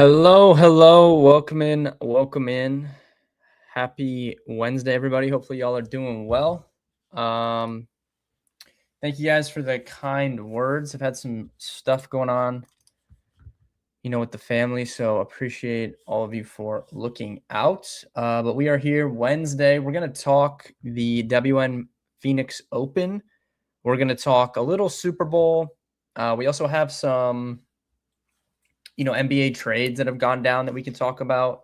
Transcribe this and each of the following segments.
Hello, hello. Welcome in. Welcome in. Happy Wednesday, everybody. Hopefully, y'all are doing well. Um, Thank you guys for the kind words. I've had some stuff going on, with the family, so appreciate all of you for looking out. But we are here Wednesday. We're going to talk the WN Phoenix Open. We're going to talk a little Super Bowl. We also have some, NBA trades that have gone down that we can talk about.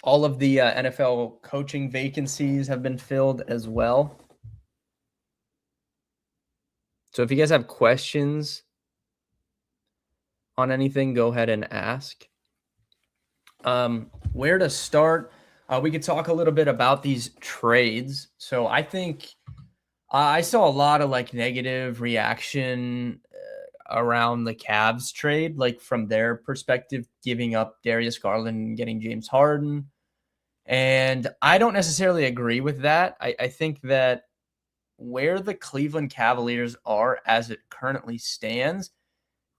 All of the NFL coaching vacancies have been filled as well. So if you guys have questions on anything, go ahead and ask. Where to start? We could talk a little bit about these trades. So I think I saw a lot of negative reaction around the Cavs trade, from their perspective, giving up Darius Garland and getting James Harden. And I don't necessarily agree with that. I think that where the Cleveland Cavaliers are as it currently stands,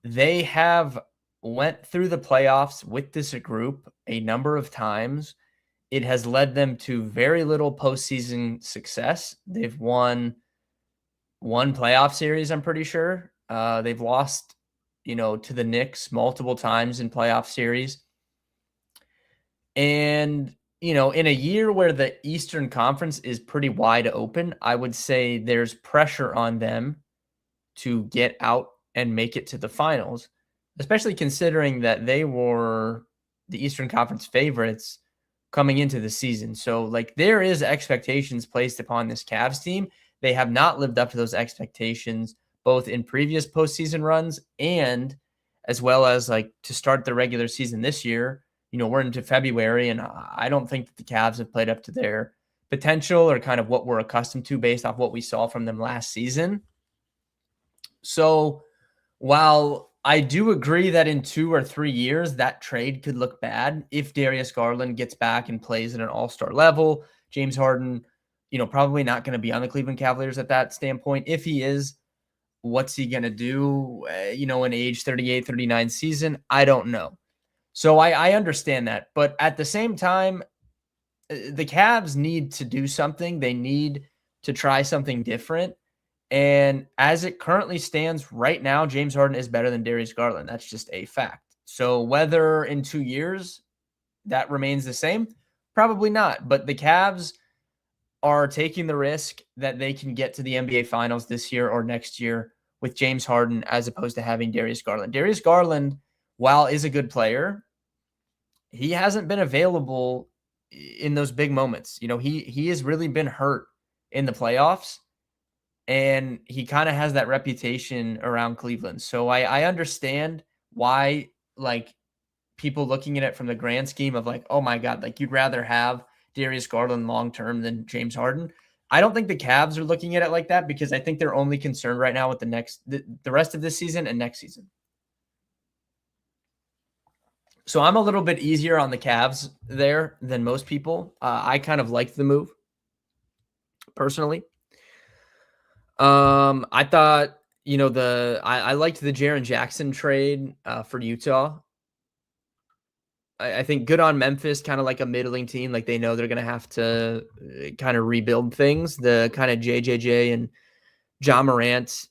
they have went through the playoffs with this group a number of times. It has led them to very little postseason success. They've won one playoff series, I'm pretty sure. They've lost, to the Knicks multiple times in playoff series. And in a year where the Eastern Conference is pretty wide open, I would say there's pressure on them to get out and make it to the finals, especially considering that they were the Eastern Conference favorites coming into the season. So, there is expectations placed upon this Cavs team. They have not lived up to those expectations, both in previous postseason runs and as well as to start the regular season this year. We're into February, and I don't think that the Cavs have played up to their potential or kind of what we're accustomed to based off what we saw from them last season. So while I do agree that in 2 or 3 years, that trade could look bad if Darius Garland gets back and plays at an all-star level, James Harden, probably not going to be on the Cleveland Cavaliers at that standpoint. If he is, what's he going to do, in age 38, 39 season? I don't know. So I understand that. But at the same time, the Cavs need to do something. They need to try something different. And as it currently stands right now, James Harden is better than Darius Garland. That's just a fact. So whether in 2 years that remains the same, probably not. But the Cavs are taking the risk that they can get to the NBA Finals this year or next year with James Harden as opposed to having Darius Garland. Darius Garland, while is a good player, he hasn't been available in those big moments. He has really been hurt in the playoffs, and he kind of has that reputation around Cleveland. So I understand why people looking at it from the grand scheme of oh my God, you'd rather have Darius Garland long-term than James Harden. I don't think the Cavs are looking at it like that because I think they're only concerned right now with the rest of this season and next season. So I'm a little bit easier on the Cavs there than most people. I kind of liked the move personally. I thought, I liked the Jaren Jackson trade for Utah. I think good on Memphis, kind of like a middling team. They know they're going to have to kind of rebuild things. The kind of JJJ and John Morant,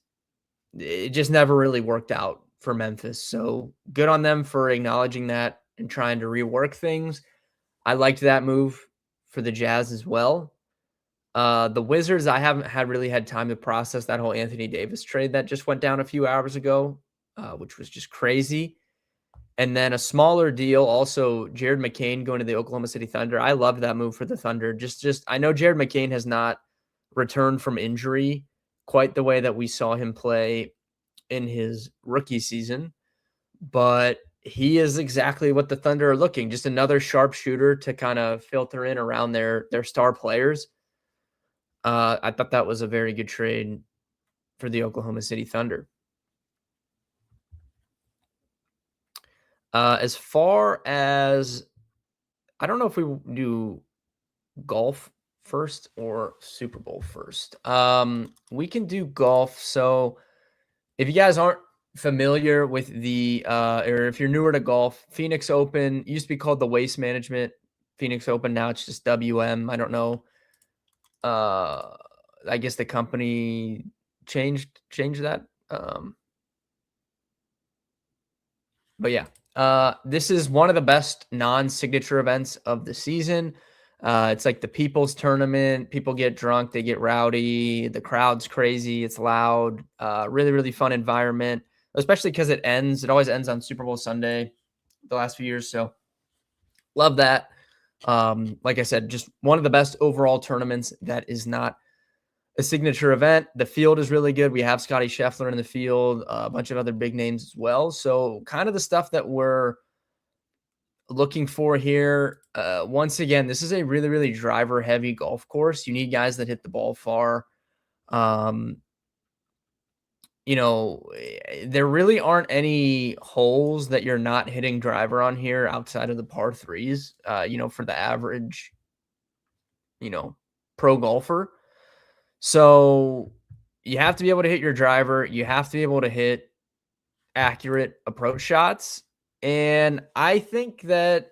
it just never really worked out for Memphis. So good on them for acknowledging that and trying to rework things. I liked that move for the Jazz as well. The Wizards, I haven't really had time to process that whole Anthony Davis trade that just went down a few hours ago, which was just crazy. And then a smaller deal, also Jared McCain going to the Oklahoma City Thunder. I love that move for the Thunder. Just I know Jared McCain has not returned from injury quite the way that we saw him play in his rookie season, but he is exactly what the Thunder are looking. Just another sharpshooter to kind of filter in around their star players. I thought that was a very good trade for the Oklahoma City Thunder. As far as, I don't know if we do golf first or Super Bowl first. We can do golf. So if you guys aren't familiar with the or if you're newer to golf, Phoenix Open used to be called the Waste Management Phoenix Open. Now it's just WM. I don't know. I guess the company changed that. But yeah, this is one of the best non-signature events of the season. It's like the people's tournament. People get drunk, they get rowdy, the crowd's crazy, it's loud. Really, really fun environment, especially because it always ends on Super Bowl Sunday the last few years. So love that. Like I said, just one of the best overall tournaments that is not a signature event. The field is really good. We have Scotty Scheffler in the field, a bunch of other big names as well. So kind of the stuff that we're looking for here. Once again, this is a really, really driver heavy golf course. You need guys that hit the ball far. Um, there really aren't any holes that you're not hitting driver on here outside of the par threes, for the average, pro golfer. So you have to be able to hit your driver. You have to be able to hit accurate approach shots. And I think that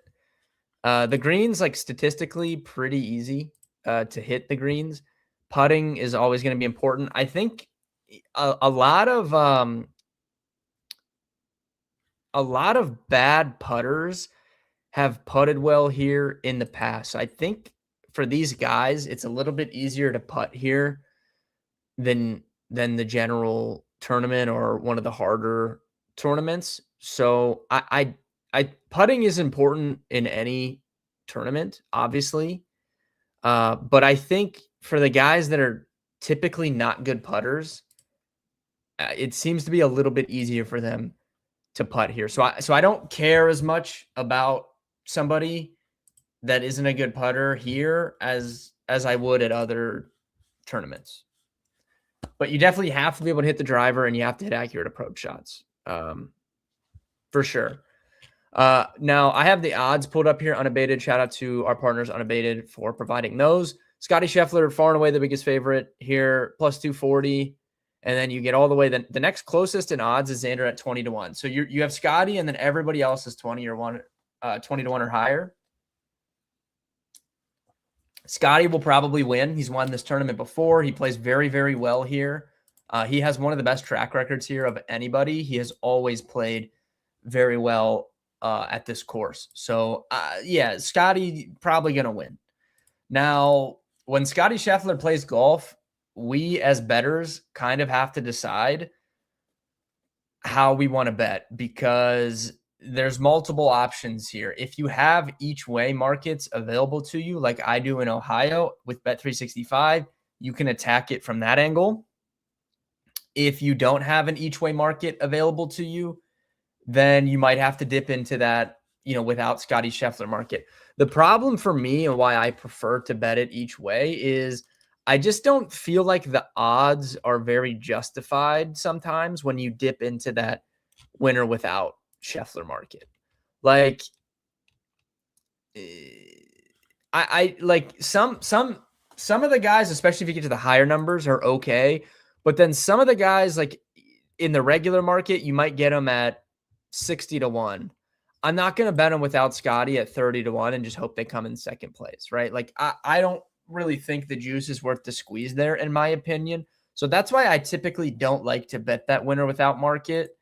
the greens, like statistically, pretty easy to hit the greens. Putting is always going to be important. I think a lot of bad putters have putted well here in the past. So I think for these guys, it's a little bit easier to putt here than the general tournament or one of the harder tournaments. So I putting is important in any tournament, obviously. But I think for the guys that are typically not good putters, it seems to be a little bit easier for them to putt here. So I don't care as much about somebody that isn't a good putter here as I would at other tournaments. But you definitely have to be able to hit the driver, and you have to hit accurate approach shots, for sure. Now, I have the odds pulled up here, unabated. Shout out to our partners, Unabated, for providing those. Scotty Scheffler, far and away the biggest favorite here, plus 240. And then you get all the way. The next closest in odds is Xander at 20-1. So you have Scotty, and then everybody else is 20 to 1 or higher. Scotty will probably win. He's won this tournament before. He plays very, very well here. He has one of the best track records here of anybody. He has always played very well at this course. So, yeah, Scotty probably going to win. Now, when Scotty Scheffler plays golf, we as bettors kind of have to decide how we want to bet, because there's multiple options here. If you have each way markets available to you, like I do in Ohio with Bet365, you can attack it from that angle. If you don't have an each way market available to you, then you might have to dip into that, without Scotty Scheffler market. The problem for me and why I prefer to bet it each way is I just don't feel like the odds are very justified sometimes when you dip into that winner without Scheffler market. Like, I like some of the guys, especially if you get to the higher numbers, are okay. But then some of the guys, like in the regular market, you might get them at 60-1. I'm not going to bet them without Scotty at 30-1 and just hope they come in second place, right? Like, I don't really think the juice is worth the squeeze there, in my opinion. So that's why I typically don't like to bet that winner without market.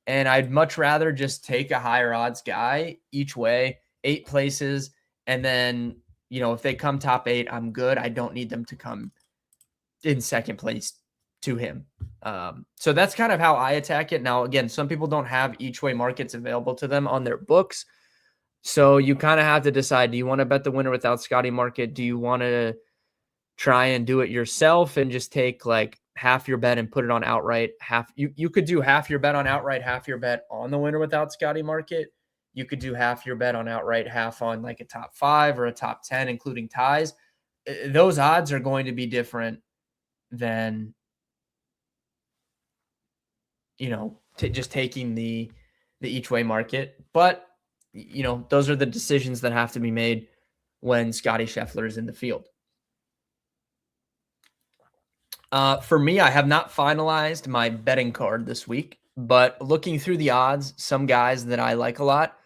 And I'd much rather just take a higher odds guy each way, 8 places. And then, if they come top 8, I'm good. I don't need them to come in second place to him. So that's kind of how I attack it. Now, again, some people don't have each way markets available to them on their books. So you kind of have to decide, do you want to bet the winner without Scotty market? Do you want to try and do it yourself and just take like half your bet and put it on outright? You could do half your bet on outright, half your bet on the winner without Scotty market. You could do half your bet on outright, half on like a top 5 or a top 10, including ties. Those odds are going to be different than, just taking the each way market. But, those are the decisions that have to be made when Scotty Scheffler is in the field. For me, I have not finalized my betting card this week. But looking through the odds, some guys that I like a lot.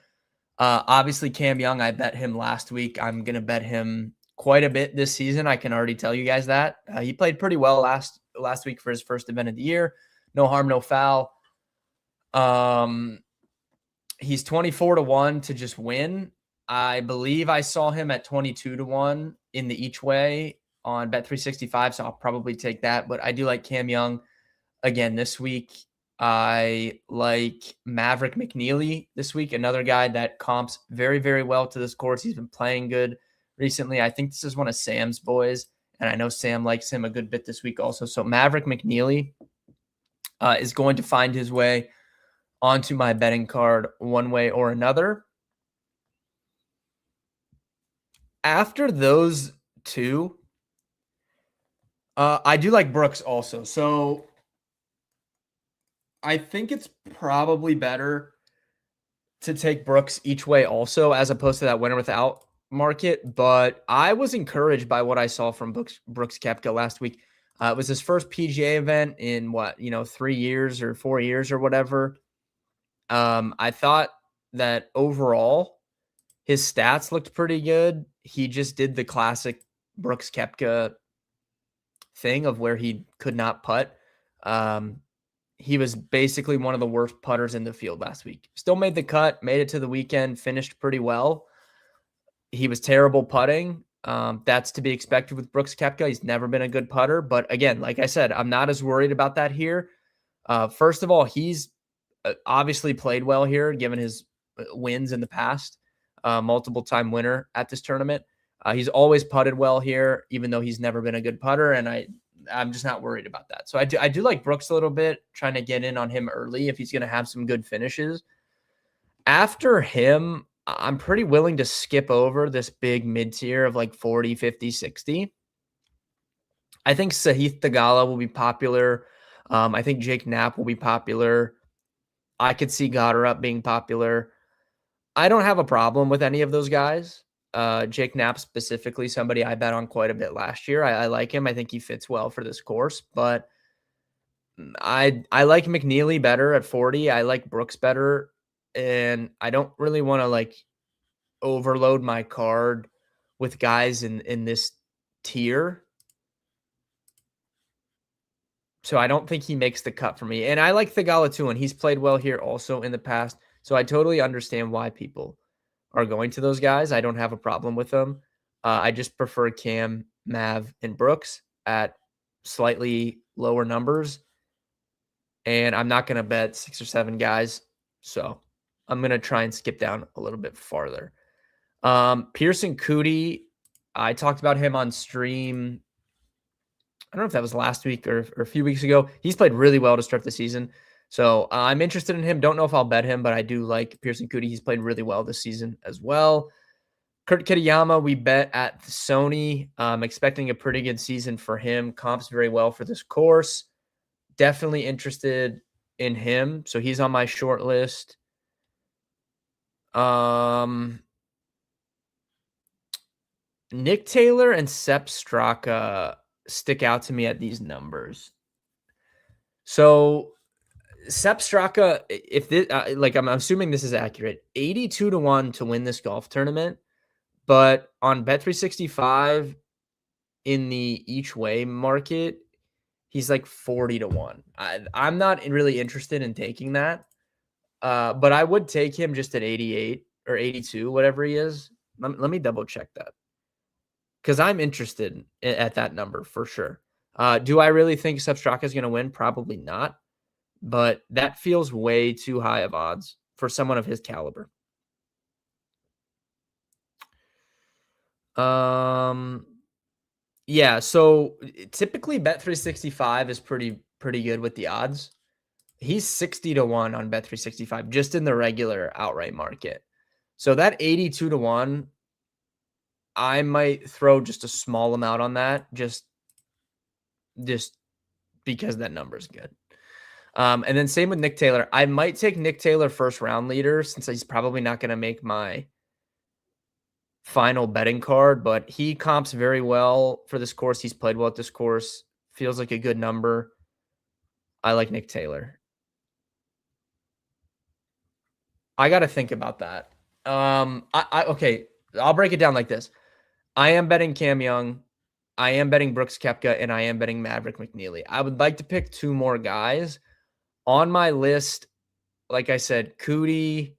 Obviously, Cam Young, I bet him last week. I'm going to bet him quite a bit this season. I can already tell you guys that. He played pretty well last week for his first event of the year. No harm, no foul. He's 24-1 to just win. I believe I saw him at 22-1 in the each way on Bet365, so I'll probably take that. But I do like Cam Young again this week. I like Maverick McNeely this week, another guy that comps very, very well to this course. He's been playing good recently. I think this is one of Sam's boys, and I know Sam likes him a good bit this week also. So Maverick McNeely is going to find his way onto my betting card one way or another. After those two, I do like Brooks also. So I think it's probably better to take Brooks each way also, as opposed to that winner without market. But I was encouraged by what I saw from Brooks Koepka last week. It was his first PGA event in 3 years or 4 years or whatever. I thought that overall his stats looked pretty good. He just did the classic Brooks Koepka thing of where he could not putt. He was basically one of the worst putters in the field last week. Still made the cut, made it to the weekend, finished pretty well. He was terrible putting. That's to be expected with Brooks Koepka. He's never been a good putter. But again, like I said, I'm not as worried about that here. First of all, he's obviously played well here, given his wins in the past. Multiple-time winner at this tournament. He's always putted well here, even though he's never been a good putter, and I'm just not worried about that. So I do like Brooks a little bit, trying to get in on him early if he's going to have some good finishes. After him, I'm pretty willing to skip over this big mid-tier of like 40, 50, 60. I think Sahith Theegala will be popular. I think Jake Knapp will be popular. I could see Goddard being popular. I don't have a problem with any of those guys. Jake Knapp specifically, somebody I bet on quite a bit last year. I like him. I think he fits well for this course, but I like McNeely better at 40. I like Brooks better, and I don't really want to like overload my card with guys in this tier. So I don't think he makes the cut for me. And I like Theegala too, and he's played well here also in the past. So I totally understand why people are going to those guys. I don't have a problem with them. I just prefer Cam, Mav, and Brooks at slightly lower numbers. And I'm not going to bet 6 or 7 guys. So I'm going to try and skip down a little bit farther. Pearson Coody, I talked about him on stream. I don't know if that was last week or a few weeks ago. He's played really well to start the season. So I'm interested in him. Don't know if I'll bet him, but I do like Pearson Coody. He's played really well this season as well. Kurt Kitayama, we bet at Sony. I'm expecting a pretty good season for him. Comps very well for this course. Definitely interested in him. So he's on my short list. Nick Taylor and Sepp Straka stick out to me at these numbers. So Sepp Straka, if this, I'm assuming this is accurate, 82-1 to win this golf tournament, but on Bet365 in the each way market, he's like 40-1. I'm not really interested in taking that, but I would take him just at 88 or 82, whatever he is. Let me double check that, because I'm interested at that number for sure. Do I really think Sepp Straka is going to win? Probably not. But that feels way too high of odds for someone of his caliber. Yeah, so typically Bet365 is pretty good with the odds. He's 60-1 on Bet365 just in the regular outright market. So that 82-1, I might throw just a small amount on that just because that number is good. And then same with Nick Taylor. I might take Nick Taylor first round leader since he's probably not going to make my final betting card, but he comps very well for this course. He's played well at this course. Feels like a good number. I like Nick Taylor. I got to think about that. Okay, I'll break it down like this. I am betting Cam Young, I am betting Brooks Koepka, and I am betting Maverick McNeely. I would like to pick two more guys on my list. Like I said, Cootie,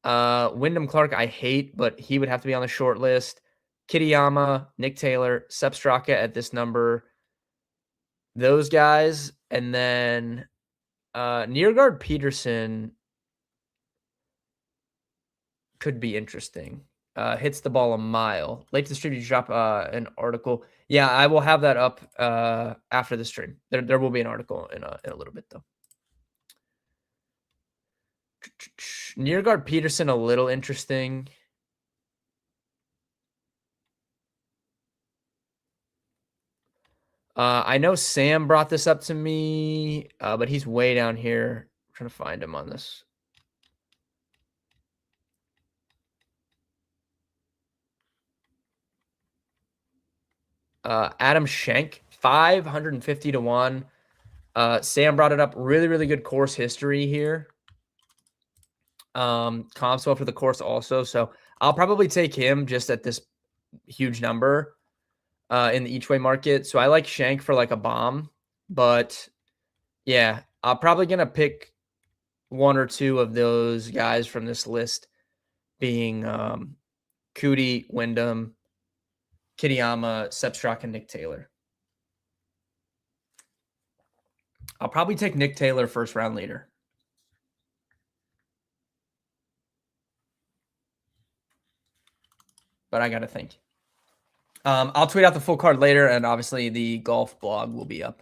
Wyndham Clark, I hate, but he would have to be on the short list. Kitayama, Nick Taylor, Sepp Straka at this number. Those guys, and then Neargard Peterson could be interesting. Hits the ball a mile. Late to the stream, you drop an article. Yeah, I will have that up after the stream. There will be an article in a little bit though. Neargard Peterson, a little interesting. I know Sam brought this up to me, but he's way down here. I'm trying to find him on this. Adam Schenk, 550 to 1. Sam brought it up. Really, really good course history here. Comps well for the course also. So I'll probably take him just at this huge number in the each way market. So I like Schenk for like a bomb, but yeah, I'm probably going to pick one or two of those guys from this list being Cootie, Wyndham, Kitayama, Sepp Straka, and Nick Taylor. I'll probably take Nick Taylor first round leader. But I got to think. I'll tweet out the full card later, and obviously the golf blog will be up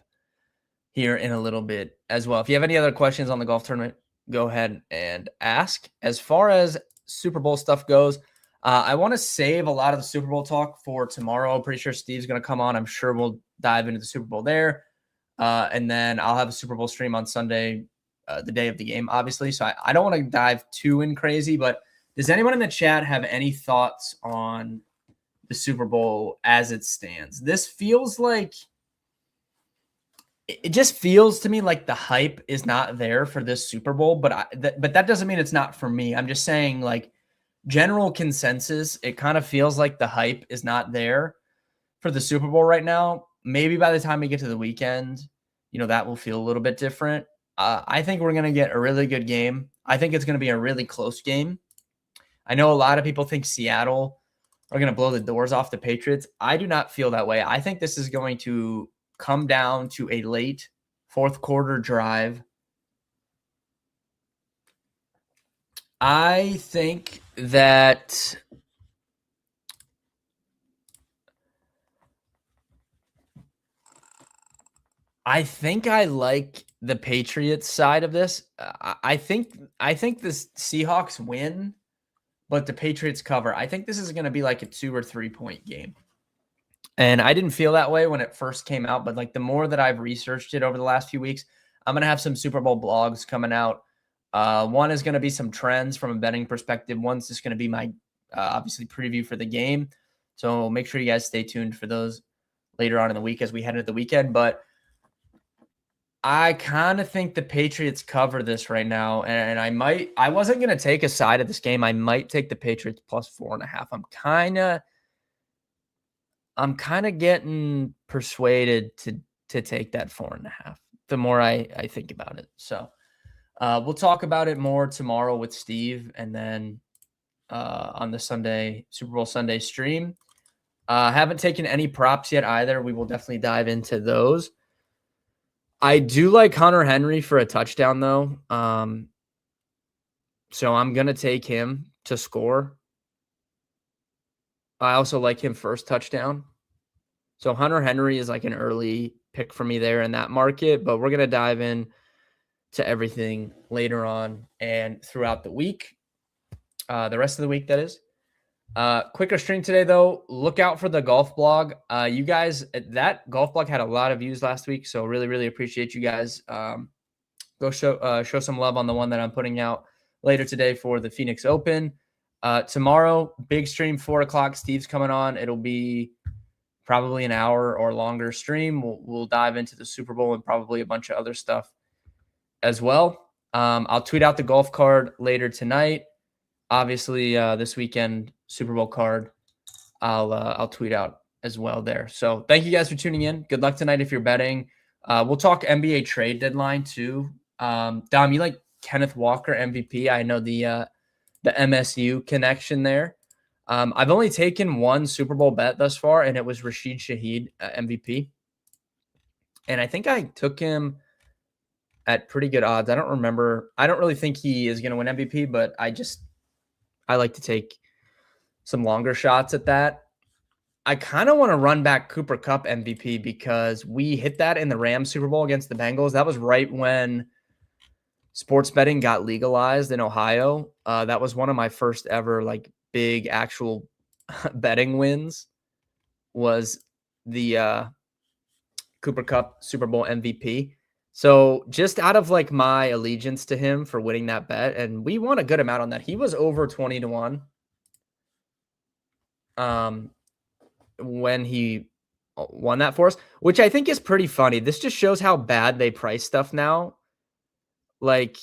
here in a little bit as well. If you have any other questions on the golf tournament, go ahead and ask. As far as Super Bowl stuff goes, I want to save a lot of the Super Bowl talk for tomorrow. I'm pretty sure Steve's going to come on. I'm sure we'll dive into the Super Bowl there. And then I'll have a Super Bowl stream on Sunday, the day of the game, obviously. So I don't want to dive too in crazy, but does anyone in the chat have any thoughts on the Super Bowl as it stands? This feels like it just feels to me like the hype is not there for this Super Bowl, but that doesn't mean it's not for me. I'm just saying, like, general consensus, it kind of feels like the hype is not there for the Super Bowl right now. Maybe by the time we get to the weekend, that will feel a little bit different. I think we're going to get a really good game. I think it's going to be a really close game. I know a lot of people think Seattle are going to blow the doors off the Patriots. I do not feel that way. I think this is going to come down to a late fourth quarter drive. I think that I like the Patriots side of this. I think the Seahawks win, but the Patriots cover. I think this is going to be like a 2 or 3 point game. And I didn't feel that way when it first came out, but like the more that I've researched it over the last few weeks, I'm going to have some Super Bowl blogs coming out. One is going to be some trends from a betting perspective. One's just going to be my obviously preview for the game. So make sure you guys stay tuned for those later on in the week as we head into the weekend. But I kind of think the Patriots cover this right now. And I wasn't going to take a side of this game. I might take the Patriots plus 4.5. I'm kind of getting persuaded to take that 4.5 the more I think about it. So we'll talk about it more tomorrow with Steve, and then on the Super Bowl Sunday stream. Haven't taken any props yet either. We will definitely dive into those. I do like Hunter Henry for a touchdown though. So I'm going to take him to score. I also like him first touchdown. So Hunter Henry is like an early pick for me there in that market, but we're going to dive in to everything later on and throughout the week. The rest of the week, that is. Quicker stream today, though. Look out for the golf blog. You guys, that golf blog had a lot of views last week, so really, really appreciate you guys. Go show some love on the one that I'm putting out later today for the Phoenix Open. Tomorrow, big stream, 4 o'clock. Steve's coming on. It'll be probably an hour or longer stream. We'll dive into the Super Bowl and probably a bunch of other stuff as well. I'll tweet out the golf card later tonight. Obviously, this weekend Super Bowl card, I'll tweet out as well there. So thank you guys for tuning in. Good luck tonight if you're betting. We'll talk NBA trade deadline too. Dom, you like Kenneth Walker MVP? I know the MSU connection there. I've only taken one Super Bowl bet thus far, and it was Rashid Shaheed MVP. And I think I took him at pretty good odds. I don't remember. I don't really think he is going to win MVP, but I like to take some longer shots at that. I kind of want to run back Cooper Kupp MVP because we hit that in the Rams Super Bowl against the Bengals. That was right when sports betting got legalized in Ohio. That was one of my first ever like big actual betting wins, was the Cooper Kupp Super Bowl MVP. So just out of like my allegiance to him for winning that bet, and we won a good amount on that. He was over 20-1. When he won that for us, which I think is pretty funny. This just shows how bad they price stuff now. Like,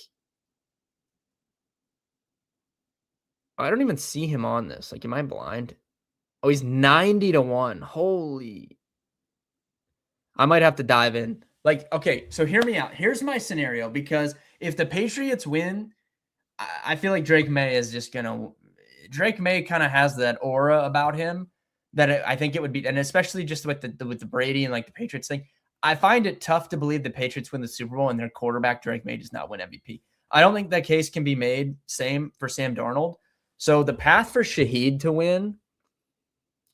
I don't even see him on this. Like, am I blind? Oh, he's 90-1. Holy. I might have to dive in. Like, okay, so hear me out. Here's my scenario, because if the Patriots win, I feel like Drake May is just going to – Drake May kind of has that aura about him that I think it would be – and especially just with the Brady and, like, the Patriots thing. I find it tough to believe the Patriots win the Super Bowl and their quarterback, Drake May, does not win MVP. I don't think that case can be made. Same for Sam Darnold. So the path for Shaheed to win,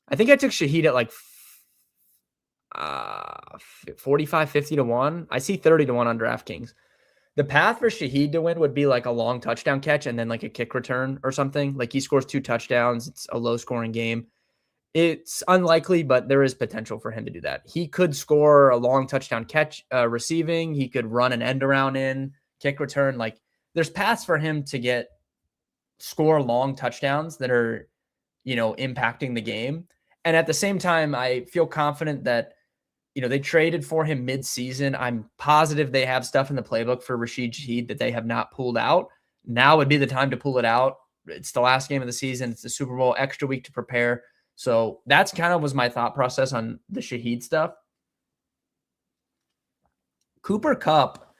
I think I took Shaheed at like 45, 50-1. I see 30-1 on DraftKings. The path for Shaheed to win would be like a long touchdown catch and then like a kick return or something. Like he scores 2 touchdowns. It's a low scoring game. It's unlikely, but there is potential for him to do that. He could score a long touchdown catch receiving. He could run an end around in, kick return. Like there's paths for him to score long touchdowns that are, impacting the game. And at the same time, I feel confident that, they traded for him mid-season. I'm positive they have stuff in the playbook for Rashid Shaheed that they have not pulled out. Now would be the time to pull it out. It's the last game of the season. It's the Super Bowl, extra week to prepare. So that's kind of was my thought process on the Shaheed stuff. Cooper Kupp,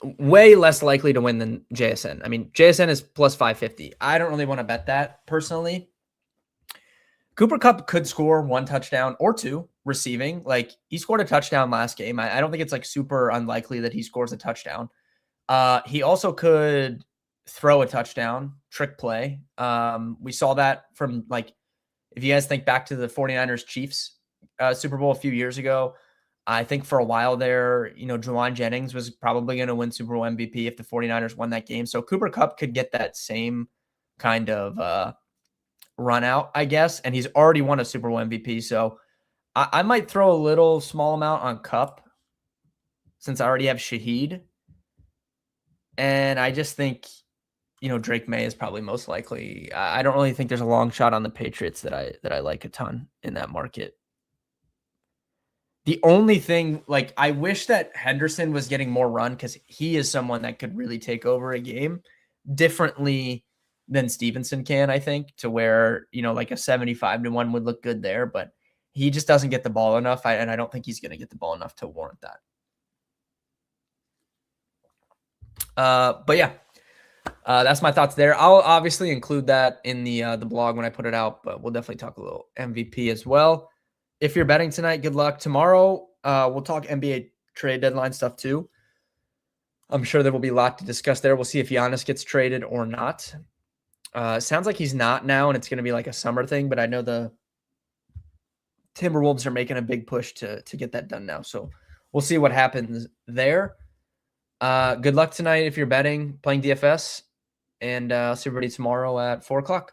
way less likely to win than JSN. I mean, JSN is plus 550. I don't really want to bet that personally. Cooper Kupp could score 1 touchdown or 2 receiving. Like he scored a touchdown last game. I don't think it's like super unlikely that he scores a touchdown. He also could throw a touchdown, trick play. We saw that from like, if you guys think back to the 49ers Chiefs Super Bowl a few years ago, I think for a while there, Juwan Jennings was probably going to win Super Bowl MVP if the 49ers won that game. So Cooper Kupp could get that same kind of run out, I guess. And he's already won a Super Bowl MVP. So I might throw a little small amount on Kupp since I already have Shaheed. And I just think, Drake May is probably most likely. I don't really think there's a long shot on the Patriots that I like a ton in that market. The only thing, like, I wish that Henderson was getting more run because he is someone that could really take over a game differently than Stevenson can, I think, to where, like a 75-1 would look good there, but he just doesn't get the ball enough. And I don't think he's going to get the ball enough to warrant that. But yeah, that's my thoughts there. I'll obviously include that in the blog when I put it out, but we'll definitely talk a little MVP as well. If you're betting tonight, good luck. Tomorrow, we'll talk NBA trade deadline stuff too. I'm sure there will be a lot to discuss there. We'll see if Giannis gets traded or not. Sounds like he's not now, and it's going to be like a summer thing, but I know the Timberwolves are making a big push to get that done now. So we'll see what happens there. Good luck tonight if you're betting, playing DFS, and I'll see everybody tomorrow at 4:00.